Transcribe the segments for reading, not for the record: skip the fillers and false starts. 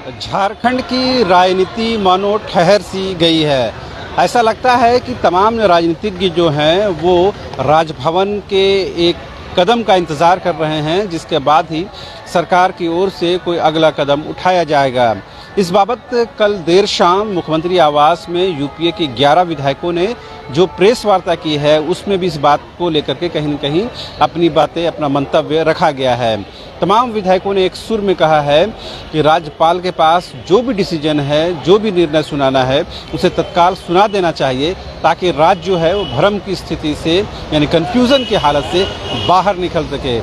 झारखंड की राजनीति मानो ठहर सी गई है। ऐसा लगता है कि तमाम राजनीतिज्ञ जो हैं वो राजभवन के एक कदम का इंतज़ार कर रहे हैं, जिसके बाद ही सरकार की ओर से कोई अगला कदम उठाया जाएगा। इस बाबत कल देर शाम मुख्यमंत्री आवास में यूपीए के 11 विधायकों ने जो प्रेस वार्ता की है, उसमें भी इस बात को लेकर के कहीं न कहीं अपनी बातें, अपना मंतव्य रखा गया है। तमाम विधायकों ने एक सुर में कहा है कि राज्यपाल के पास जो भी डिसीजन है, जो भी निर्णय सुनाना है, उसे तत्काल सुना देना चाहिए, ताकि राज्य जो है वो भ्रम की स्थिति से यानी कन्फ्यूज़न की हालत से बाहर निकल सके।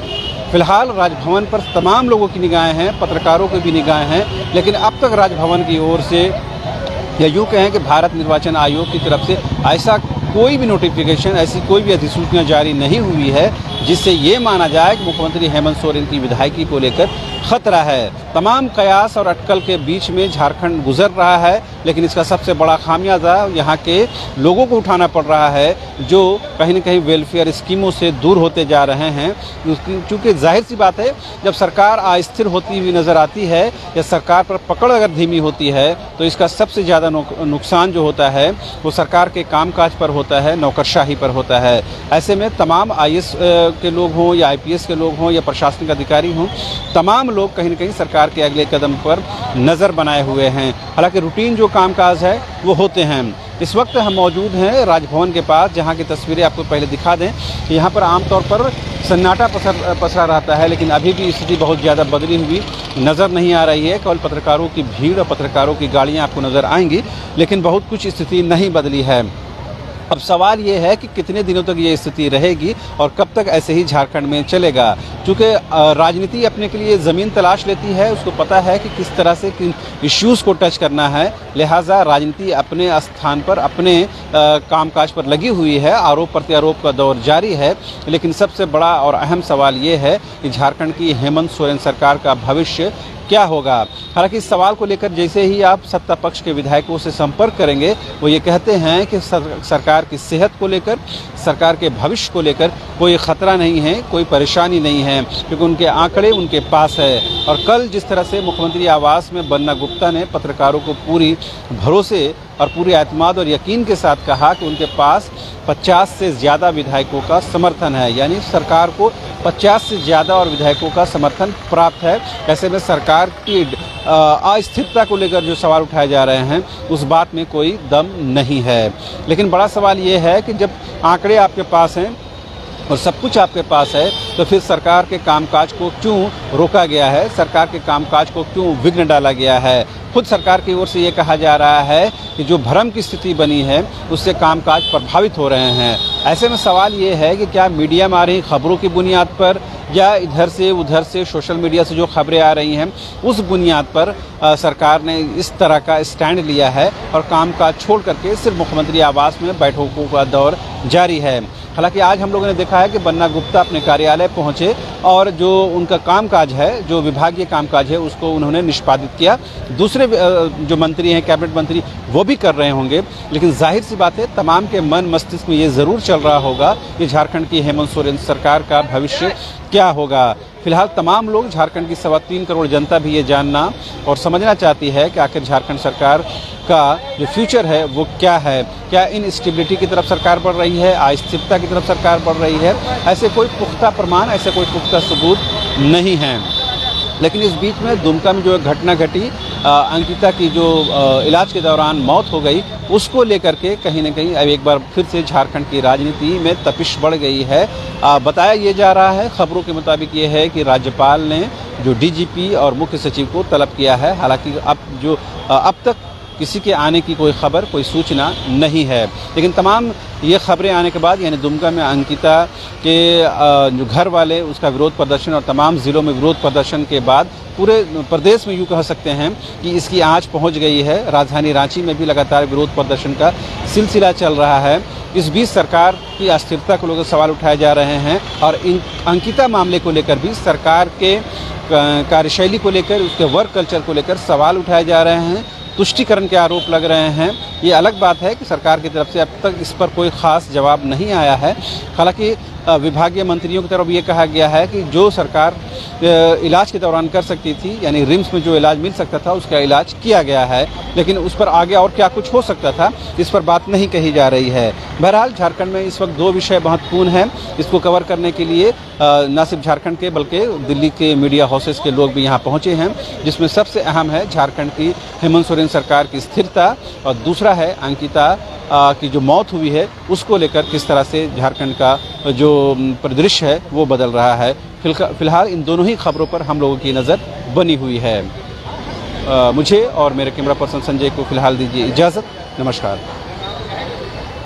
फिलहाल राजभवन पर तमाम लोगों की निगाहें हैं, पत्रकारों की भी निगाहें हैं, लेकिन अब तक राजभवन की ओर से या यूँ कहें कि भारत निर्वाचन आयोग की तरफ से ऐसा कोई भी नोटिफिकेशन, ऐसी कोई भी अधिसूचना जारी नहीं हुई है जिससे ये माना जाए कि मुख्यमंत्री हेमंत सोरेन की विधायकी को लेकर खतरा है। तमाम कयास और अटकल के बीच में झारखंड गुजर रहा है, लेकिन इसका सबसे बड़ा खामियाजा यहाँ के लोगों को उठाना पड़ रहा है, जो कहीं न कहीं वेलफेयर स्कीमों से दूर होते जा रहे हैं। क्योंकि जाहिर सी बात है, जब सरकार अस्थिर होती हुई नज़र आती है या सरकार पर पकड़ अगर धीमी होती है, तो इसका सबसे ज़्यादा नुकसान जो होता है वो सरकार के कामकाज पर होता है, नौकरशाही पर होता है। ऐसे में तमाम आईएएस के लोग हों या आईपीएस के लोग हों या प्रशासनिक अधिकारी हों, तमाम लोग कहीं न कहीं सरकार के अगले कदम पर नज़र बनाए हुए हैं। हालांकि रूटीन जो कामकाज है वो होते हैं। इस वक्त हम मौजूद हैं राजभवन के पास, जहां की तस्वीरें आपको पहले दिखा दें कि यहां पर आमतौर पर सन्नाटा पसरा रहता है, लेकिन अभी भी स्थिति बहुत ज़्यादा बदली हुई नज़र नहीं आ रही है। केवल पत्रकारों की भीड़ और पत्रकारों की गाड़ियाँ आपको नज़र आएंगी, लेकिन बहुत कुछ स्थिति नहीं बदली है। अब सवाल ये है कि कितने दिनों तक ये स्थिति रहेगी और कब तक ऐसे ही झारखंड में चलेगा। क्योंकि राजनीति अपने के लिए ज़मीन तलाश लेती है, उसको पता है कि किस तरह से किन इश्यूज़ को टच करना है, लिहाजा राजनीति अपने स्थान पर, अपने कामकाज पर लगी हुई है। आरोप प्रत्यारोप का दौर जारी है, लेकिन सबसे बड़ा और अहम सवाल ये है कि झारखंड की हेमंत सोरेन सरकार का भविष्य क्या होगा। हालांकि इस सवाल को लेकर जैसे ही आप सत्ता पक्ष के विधायकों से संपर्क करेंगे, वो ये कहते हैं कि सरकार की सेहत को लेकर, सरकार के भविष्य को लेकर कोई ख़तरा नहीं है, कोई परेशानी नहीं है, क्योंकि उनके आंकड़े उनके पास है। और कल जिस तरह से मुख्यमंत्री आवास में बन्ना गुप्ता ने पत्रकारों को पूरी भरोसे और पूरी एतमाद और यकीन के साथ कहा कि उनके पास 50 से ज़्यादा विधायकों का समर्थन है, यानी सरकार को 50 से ज़्यादा और विधायकों का समर्थन प्राप्त है। ऐसे में सरकार की अस्थिरता को लेकर जो सवाल उठाए जा रहे हैं, उस बात में कोई दम नहीं है। लेकिन बड़ा सवाल ये है कि जब आंकड़े आपके पास हैं और सब कुछ आपके पास है, तो फिर सरकार के कामकाज को क्यों रोका गया है, सरकार के कामकाज को क्यों विघ्न डाला गया है। खुद सरकार की ओर से ये कहा जा रहा है कि जो भ्रम की स्थिति बनी है, उससे कामकाज प्रभावित हो रहे हैं। ऐसे में सवाल ये है कि क्या मीडिया में आ रही खबरों की बुनियाद पर या इधर से उधर से सोशल मीडिया से जो खबरें आ रही हैं, उस बुनियाद पर सरकार ने इस तरह का स्टैंड लिया है और कामकाज छोड़ करके सिर्फ मुख्यमंत्री आवास में बैठकों का दौर जारी है। हालांकि आज हम लोगों ने देखा है कि बन्ना गुप्ता अपने कार्यालय पहुंचे और जो उनका कामकाज है, जो विभागीय कामकाज है, उसको उन्होंने निष्पादित किया। दूसरे जो मंत्री हैं, कैबिनेट मंत्री, वो भी कर रहे होंगे, लेकिन जाहिर सी बात है तमाम के मन मस्तिष्क में ये ज़रूर चल रहा होगा कि झारखंड की हेमंत सोरेन सरकार का भविष्य क्या होगा। फिलहाल तमाम लोग, झारखंड की 3.25 करोड़ जनता भी ये जानना और समझना चाहती है कि आखिर झारखंड सरकार का जो फ्यूचर है वो क्या है। क्या इन स्टेबिलिटी की तरफ सरकार बढ़ रही है, अस्थिरता की तरफ सरकार बढ़ रही है? ऐसे कोई पुख्ता प्रमाण, ऐसे कोई पुख्ता सबूत नहीं हैं। लेकिन इस बीच में दुमका में जो घटना घटी, अंकिता की जो इलाज के दौरान मौत हो गई, उसको लेकर के कहीं न कहीं अब एक बार फिर से झारखंड की राजनीति में तपिश बढ़ गई है। बताया ये जा रहा है, खबरों के मुताबिक ये है कि राज्यपाल ने जो डीजीपी और मुख्य सचिव को तलब किया है। हालांकि अब तक किसी के आने की कोई खबर, कोई सूचना नहीं है, लेकिन तमाम ये खबरें आने के बाद, यानी दुमका में अंकिता के जो घर वाले, उसका विरोध प्रदर्शन और तमाम ज़िलों में विरोध प्रदर्शन के बाद पूरे प्रदेश में यूँ कह सकते हैं कि इसकी आंच पहुंच गई है। राजधानी रांची में भी लगातार विरोध प्रदर्शन का सिलसिला चल रहा है। इस बीच सरकार की अस्थिरता को लेकर सवाल उठाए जा रहे हैं और इन अंकिता मामले को लेकर भी सरकार के कार्यशैली को लेकर, उसके वर्क कल्चर को लेकर सवाल उठाए जा रहे हैं। तुष्टिकरण के आरोप लग रहे हैं। ये अलग बात है कि सरकार की तरफ से अब तक इस पर कोई ख़ास जवाब नहीं आया है। हालांकि विभागीय मंत्रियों की तरफ ये कहा गया है कि जो सरकार इलाज के दौरान कर सकती थी, यानी रिम्स में जो इलाज मिल सकता था उसका इलाज किया गया है, लेकिन उस पर आगे और क्या कुछ हो सकता था इस पर बात नहीं कही जा रही है। बहरहाल झारखंड में इस वक्त दो विषय महत्वपूर्ण हैं, इसको कवर करने के लिए न सिर्फ झारखंड के बल्कि दिल्ली के मीडिया हाउसेस के लोग भी यहाँ पहुँचे हैं, जिसमें सबसे अहम है झारखंड की हेमंत सोरेन सरकार की स्थिरता और दूसरा है अंकिता की जो मौत हुई है उसको लेकर किस तरह से झारखंड का जो परिदृश्य है वो बदल रहा है। फिलहाल इन दोनों ही खबरों पर हम लोगों की नज़र बनी हुई है। मुझे और मेरे कैमरा पर्सन संजय को फिलहाल दीजिए इजाज़त। नमस्कार।